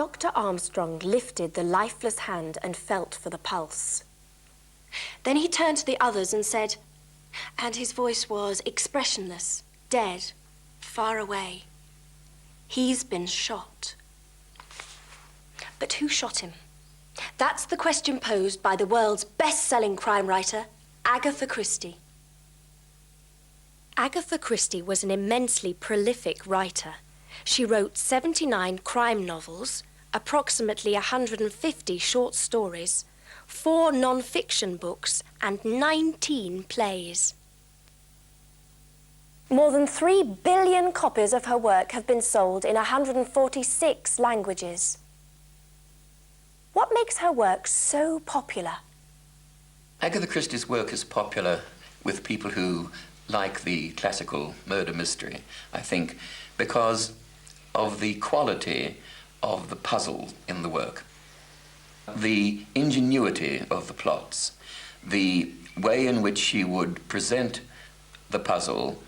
Dr. Armstrong lifted the lifeless hand and felt for the pulse. Then he turned to the others and said, and his voice was expressionless, dead, far away, "He's been shot." But who shot him? That's the question posed by the world's best-selling crime writer, Agatha Christie. Agatha Christie was an immensely prolific writer. She wrote 79 crime novels, approximately 150 short stories, 4 non-fiction books, and 19 plays. More than 3 billion copies of her work have been sold in 146 languages. What makes her work so popular? Agatha Christie's work is popular with people who like the classical murder mystery, I think, because of the quality of the puzzle in the work, the ingenuity of the plots, the way in which she would present the puzzle.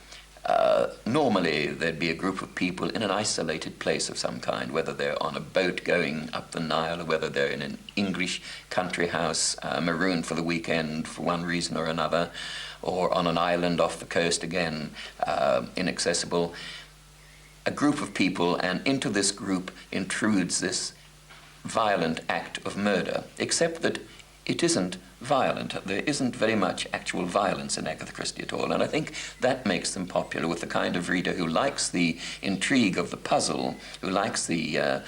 Normally, there'd be a group of people in an isolated place of some kind, whether they're on a boat going up the Nile, or whether they're in an English country house, marooned for the weekend for one reason or another, or on an island off the coast, again, inaccessible. A group of people, and into this group intrudes this violent act of murder, except that it isn't violent. There isn't very much actual violence in Agatha Christie at all, and I think that makes them popular with the kind of reader who likes the intrigue of the puzzle, who likes the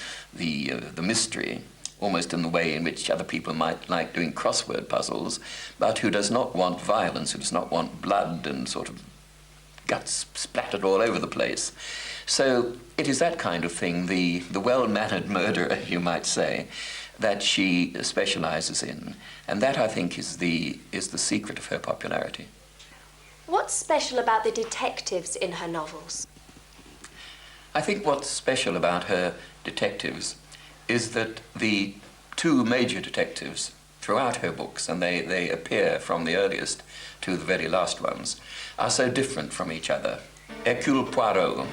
mystery, almost in the way in which other people might like doing crossword puzzles, but who does not want violence, who does not want blood and sort of guts splattered all over the place. So it is that kind of thing, the well-mannered murderer, you might say, that she specializes in, and that, I think, is the secret of her popularity. What's special about the detectives in her novels? I think what's special about her detectives is that the 2 major detectives throughout her books, and they appear from the earliest to the very last ones, are so different from each other. Hercule Poirot,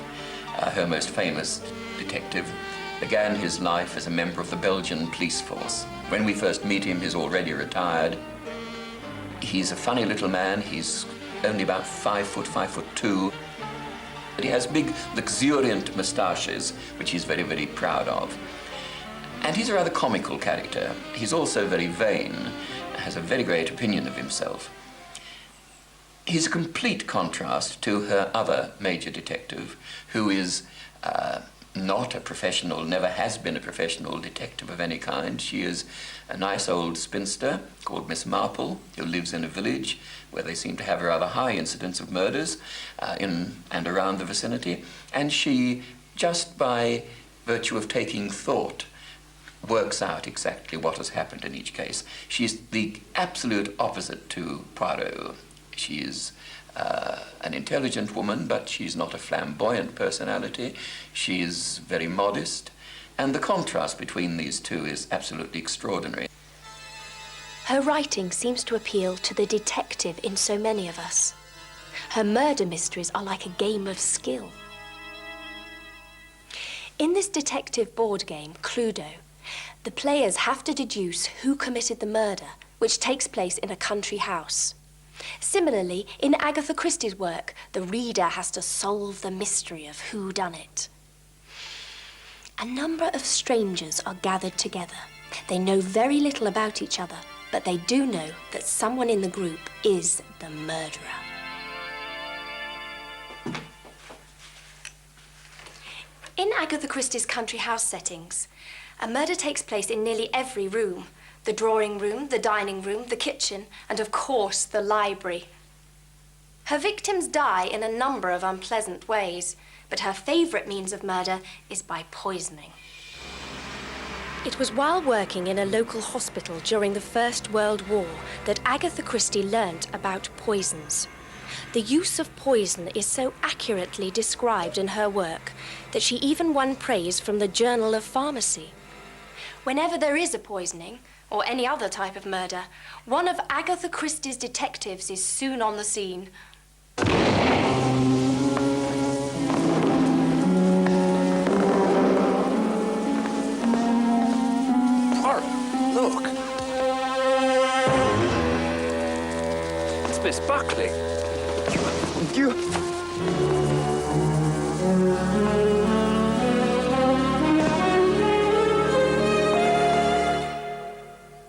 her most famous detective, began his life as a member of the Belgian police force. When we first meet him, he's already retired. He's a funny little man. He's only about 5 foot, 5'2". But he has big, luxuriant moustaches, which he's very, very proud of. And he's a rather comical character. He's also very vain, has a very great opinion of himself. He's a complete contrast to her other major detective, who is not a professional, never has been a professional detective of any kind. She is a nice old spinster called Miss Marple, who lives in a village where they seem to have a rather high incidence of murders in and around the vicinity. And she, just by virtue of taking thought, works out exactly what has happened in each case. She's the absolute opposite to Poirot. She is an intelligent woman, but she's not a flamboyant personality. She is very modest, and the contrast between these two is absolutely extraordinary. Her writing seems to appeal to the detective in so many of us. Her murder mysteries are like a game of skill. In this detective board game, Cluedo, the players have to deduce who committed the murder, which takes place in a country house. Similarly, in Agatha Christie's work, the reader has to solve the mystery of who done it. A number of strangers are gathered together. They know very little about each other, but they do know that someone in the group is the murderer. In Agatha Christie's country house settings, a murder takes place in nearly every room. The drawing room, the dining room, the kitchen, and of course, the library. Her victims die in a number of unpleasant ways, but her favorite means of murder is by poisoning. It was while working in a local hospital during the First World War that Agatha Christie learnt about poisons. The use of poison is so accurately described in her work that she even won praise from the Journal of Pharmacy. Whenever there is a poisoning, or any other type of murder, one of Agatha Christie's detectives is soon on the scene. Miss Buckley. You...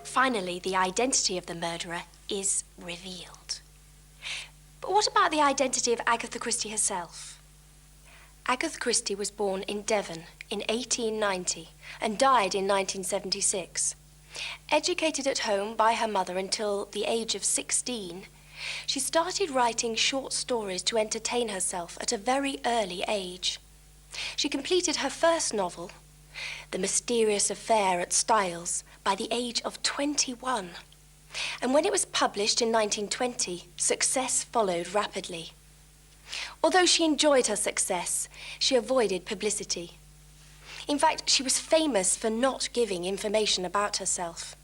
Finally, the identity of the murderer is revealed. But what about the identity of Agatha Christie herself? Agatha Christie was born in Devon in 1890 and died in 1976. Educated at home by her mother until the age of 16, she started writing short stories to entertain herself at a very early age. She completed her first novel, The Mysterious Affair at Styles, by the age of 21. And when it was published in 1920, success followed rapidly. Although she enjoyed her success, she avoided publicity. In fact, she was famous for not giving information about herself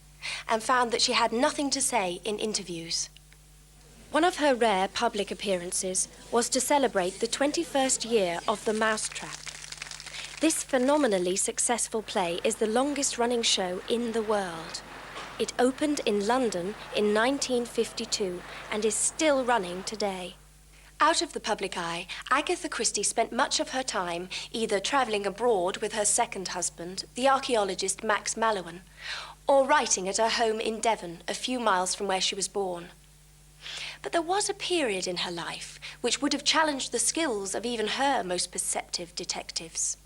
and found that she had nothing to say in interviews. One of her rare public appearances was to celebrate the 21st year of The Mousetrap. This phenomenally successful play is the longest-running show in the world. It opened in London in 1952 and is still running today. Out of the public eye, Agatha Christie spent much of her time either travelling abroad with her second husband, the archaeologist Max Mallowan, or writing at her home in Devon, a few miles from where she was born. But there was a period in her life which would have challenged the skills of even her most perceptive detectives.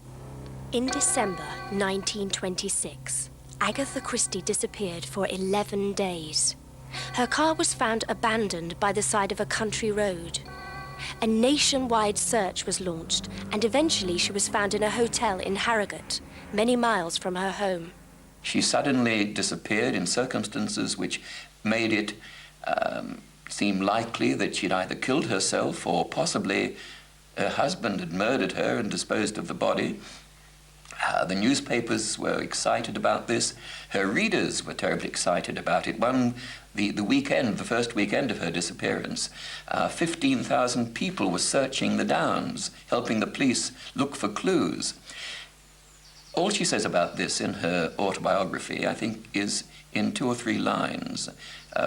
In December 1926, Agatha Christie disappeared for 11 days. Her car was found abandoned by the side of a country road. A nationwide search was launched, and eventually she was found in a hotel in Harrogate, many miles from her home. She suddenly disappeared in circumstances which made it seem likely that she'd either killed herself or possibly her husband had murdered her and disposed of the body. The newspapers were excited about this. Her readers were terribly excited about it. The first weekend of her disappearance, 15,000 people were searching the Downs, helping the police look for clues. All she says about this in her autobiography, I think, is in 2 or 3 lines.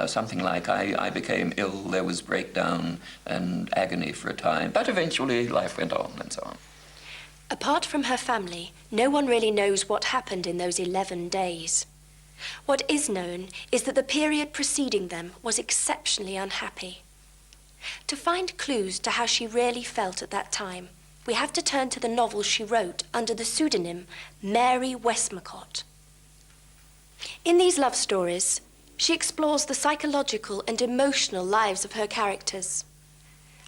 Something like, I became ill, there was breakdown and agony for a time, but eventually life went on, and so on. Apart from her family, no one really knows what happened in those 11 days. What is known is that the period preceding them was exceptionally unhappy. To find clues to how she really felt at that time, we have to turn to the novels she wrote under the pseudonym Mary Westmacott. In these love stories, she explores the psychological and emotional lives of her characters.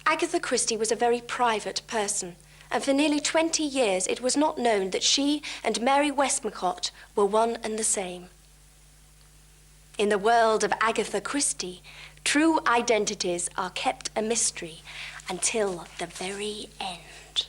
Agatha Christie was a very private person, and for nearly 20 years it was not known that she and Mary Westmacott were one and the same. In the world of Agatha Christie, true identities are kept a mystery until the very end.